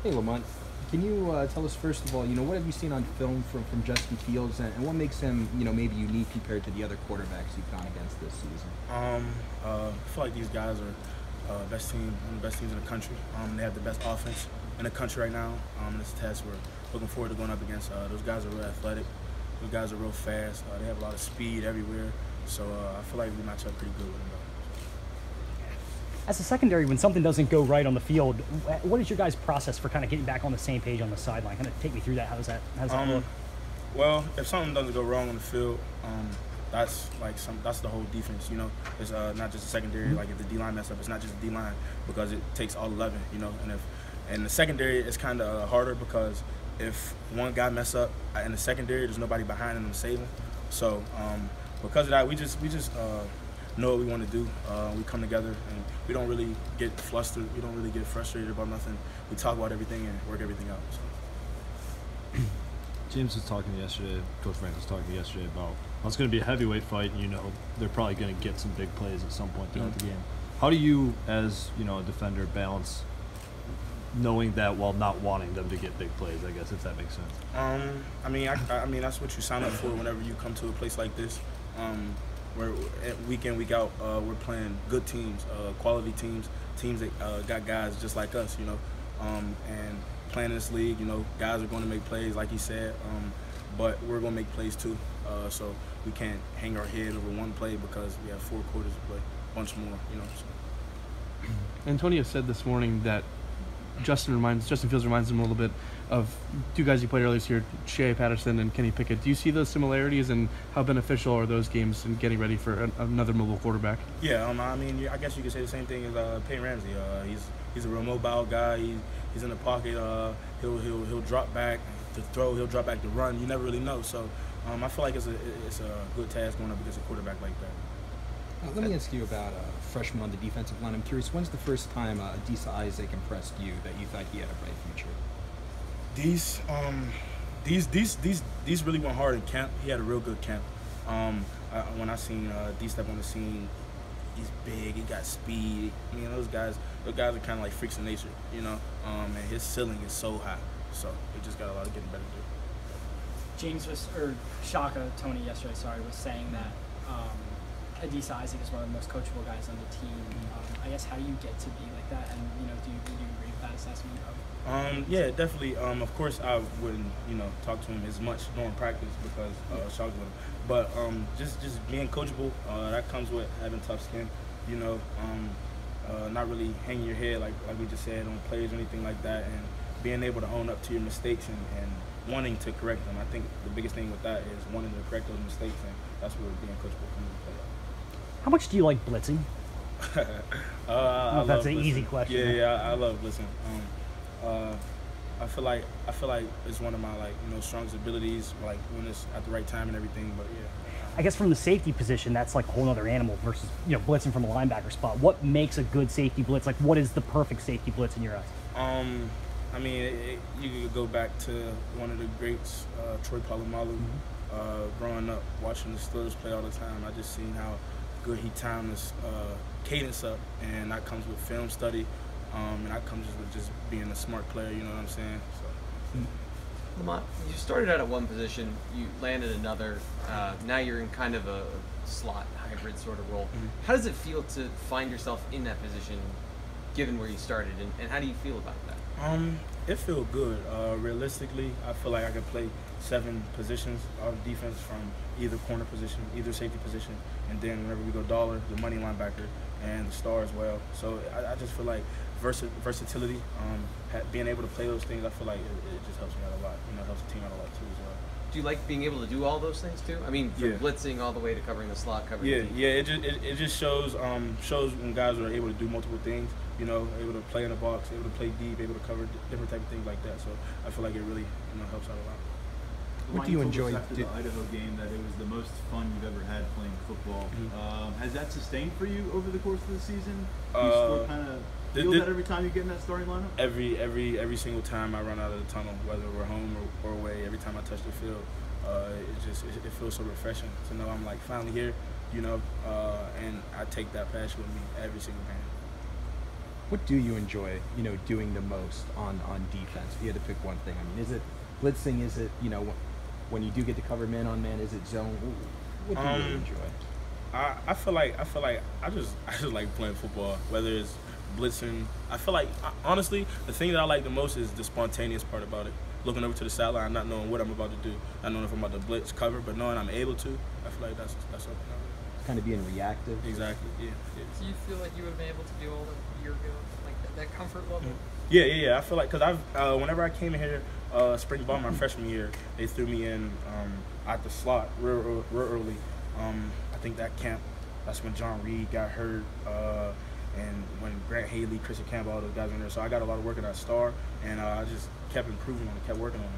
Hey, Lamont. Can you tell us first of all, what have you seen on film from Justin Fields, and what makes him, maybe unique compared to the other quarterbacks you've gone against this season? I feel like these guys are best team, one of the best teams in the country. They have the best offense in the country right now. This test, we're looking forward to going up against. Those guys are real athletic. Those guys are real fast. They have a lot of speed everywhere. So I feel like we match up pretty good with them. As a secondary, when something doesn't go right on the field, what is your guys' process for kind of getting back on the same page on the sideline? Kind of take me through that. How does that look? Well, if something doesn't go wrong on the field, that's the whole defense. It's not just a secondary. Like if the D line mess up, it's not just the D line because it takes all 11. And the secondary is kind of harder because if one guy mess up in the secondary, there's nobody behind him to save him. So because of that, we just know what we want to do. We come together and we don't really get flustered. We don't really get frustrated about nothing. We talk about everything and work everything out. So. James was talking yesterday, Coach Frank was talking yesterday about how it's going to be a heavyweight fight, and they're probably going to get some big plays at some point throughout the game. How do you, as a defender, balance knowing that while not wanting them to get big plays, I guess, if that makes sense? I mean that's what you sign up for whenever you come to a place like this. Where week in, week out, we're playing good teams, quality teams that got guys just like us, and playing in this league, guys are going to make plays, like he said, but we're going to make plays too. So we can't hang our head over one play because we have 4 quarters to play, a bunch more, So. Antonio said this morning that Justin Fields reminds him a little bit of 2 guys you played earlier this year, Shea Patterson and Kenny Pickett. Do you see those similarities, and how beneficial are those games in getting ready for another mobile quarterback? Yeah, I guess you could say the same thing as Peyton Ramsey. He's a real mobile guy. He's in the pocket. He'll drop back to throw. He'll drop back to run. You never really know. So I feel like it's a good task going up against a quarterback like that. Let me ask you about a freshman on the defensive line. I'm curious, when's the first time Adisa Isaac impressed you that you thought he had a bright future? These really went hard in camp. He had a real good camp. When I seen D step on the scene, he's big. He got speed. Those guys are kind of like freaks of nature, and his ceiling is so high. So he just got a lot of getting better to do. Tony yesterday, was saying that Adisa Isaac is one of the most coachable guys on the team. I guess how do you get to be like that, and do you agree with that assessment of? Yeah, definitely. Of course, I wouldn't talk to him as much during practice because Shaq with him. But just being coachable, that comes with having tough skin. Not really hanging your head like we just said on plays or anything like that, and being able to own up to your mistakes and wanting to correct them. I think the biggest thing with that is wanting to correct those mistakes, and that's where being coachable comes into play. How much do you like blitzing? That's an easy question. Yeah, I love blitzing. I feel like it's one of my strongest abilities, like when it's at the right time and everything. But yeah. I guess from the safety position, that's like a whole other animal versus blitzing from a linebacker spot. What makes a good safety blitz? Like, what is the perfect safety blitz in your eyes? You could go back to one of the greats, Troy Polamalu. Growing up, watching the Steelers play all the time, I just seen how good he timed his cadence up, and that comes with film study, and that comes with just being a smart player. You know what I'm saying? So. Lamont, you started out at one position, you landed another. Now you're in kind of a slot hybrid sort of role. How does it feel to find yourself in that position, given where you started, and how do you feel about that? It feels good. Realistically, I feel like I could play 7 positions of defense, from either corner position, either safety position, and then whenever we go dollar, the money linebacker, and the star as well. So I just feel like versatility, being able to play those things, I feel like it just helps me out a lot. It helps the team out a lot too as well. Do you like being able to do all those things too? I mean, from blitzing all the way to covering the slot, covering the deep. It just shows when guys are able to do multiple things. Able to play in the box, able to play deep, able to cover different type of things like that. So I feel like it really helps out a lot. What do you enjoy? After the Idaho game, that it was the most fun you've ever had playing football. Has that sustained for you over the course of the season? Do you still kind of feel that every time you get in that starting lineup? Every single time I run out of the tunnel, whether we're home or away, every time I touch the field, it feels so refreshing to know I'm like finally here, and I take that passion with me every single game. What do you enjoy, doing the most on defense? If you had to pick one thing, I mean, is it blitzing? Is it, when you do get to cover man on man? Is it zone? What do you really enjoy? I feel like I just like playing football, whether it's blitzing. I feel like honestly, the thing that I like the most is the spontaneous part about it. Looking over to the sideline, not knowing what I'm about to do, not knowing if I'm about to blitz, cover, but knowing I'm able to. I feel like that's something. Kind of being reactive. Exactly. Yeah. Do you feel like you would have been able to do all that a year ago, like that comfort level? Yeah. I feel like because whenever I came in here, spring ball my freshman year, they threw me in at the slot real early. I think that camp, that's when John Reed got hurt, and when Grant Haley, Christian Campbell, all those guys in there. So I got a lot of work at that star, and I just kept improving on it, kept working on it.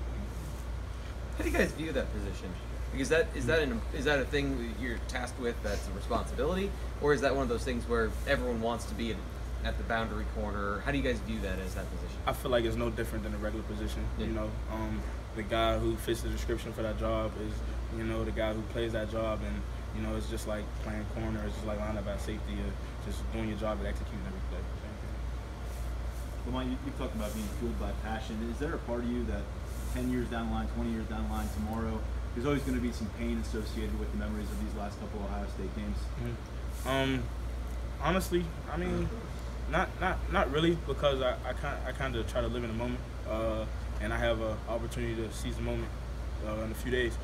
How do you guys view that position? Because is that a thing that you're tasked with that's a responsibility, or is that one of those things where everyone wants to be at the boundary corner? How do you guys view that as that position? I feel like it's no different than a regular position. Yeah. The guy who fits the description for that job is, the guy who plays that job, and it's just like playing corner. It's just like line up at safety, just doing your job and executing every play. Lamont, you talked about being fueled by passion. Is there a part of you that 10 years down the line, 20 years down the line, tomorrow, there's always going to be some pain associated with the memories of these last couple Ohio State games? Honestly, I mean, not really, because I kind of try to live in the moment, and I have an opportunity to seize the moment in a few days.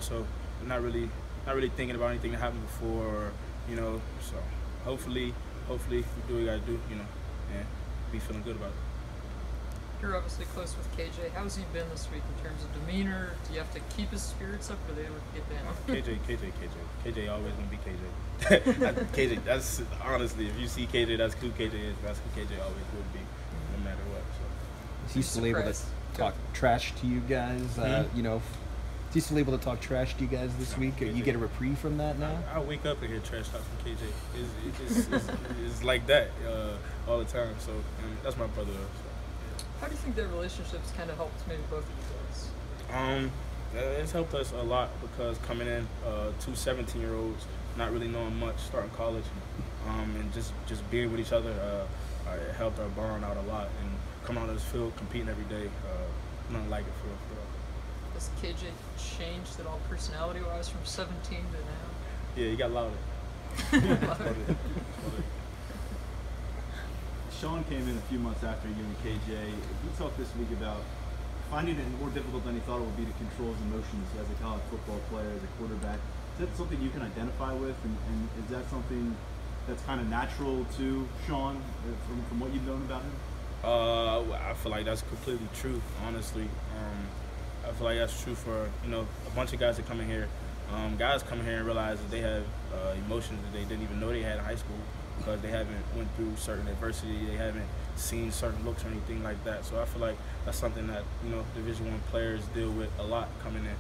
So not really thinking about anything that happened before. So hopefully we do what we gotta do. And be feeling good about it. You're obviously close with KJ. How's he been this week in terms of demeanor? Do you have to keep his spirits up, or do they ever get down? KJ always gonna be KJ. KJ, that's honestly, if you see KJ, that's who KJ is. That's who KJ always would be, no matter what. So. Is he still able to talk trash to you guys? Is he still able to talk trash to you guys this week? Or you get a reprieve from that now? I wake up and hear trash talk from KJ. It's like that all the time. So that's my brother. So. How do you think that relationship's kind of helped maybe both of you guys? It's helped us a lot because coming in, two 17-year-olds, not really knowing much, starting college, and just being with each other, it helped our bond out a lot. And coming on this field, competing every day, nothing like it for real. Has KJ changed at all personality-wise from 17 to now? Yeah, he got louder. Sean came in a few months after you and KJ. You talked this week about finding it more difficult than he thought it would be to control his emotions as a college football player, as a quarterback. Is that something you can identify with, and is that something that's kind of natural to Sean from what you've known about him? I feel like that's completely true, honestly. I feel like that's true for a bunch of guys that come in here. Guys come in here and realize that they have emotions that they didn't even know they had in high school because they haven't went through certain adversity, they haven't seen certain looks or anything like that. So I feel like that's something that Division I players deal with a lot coming in.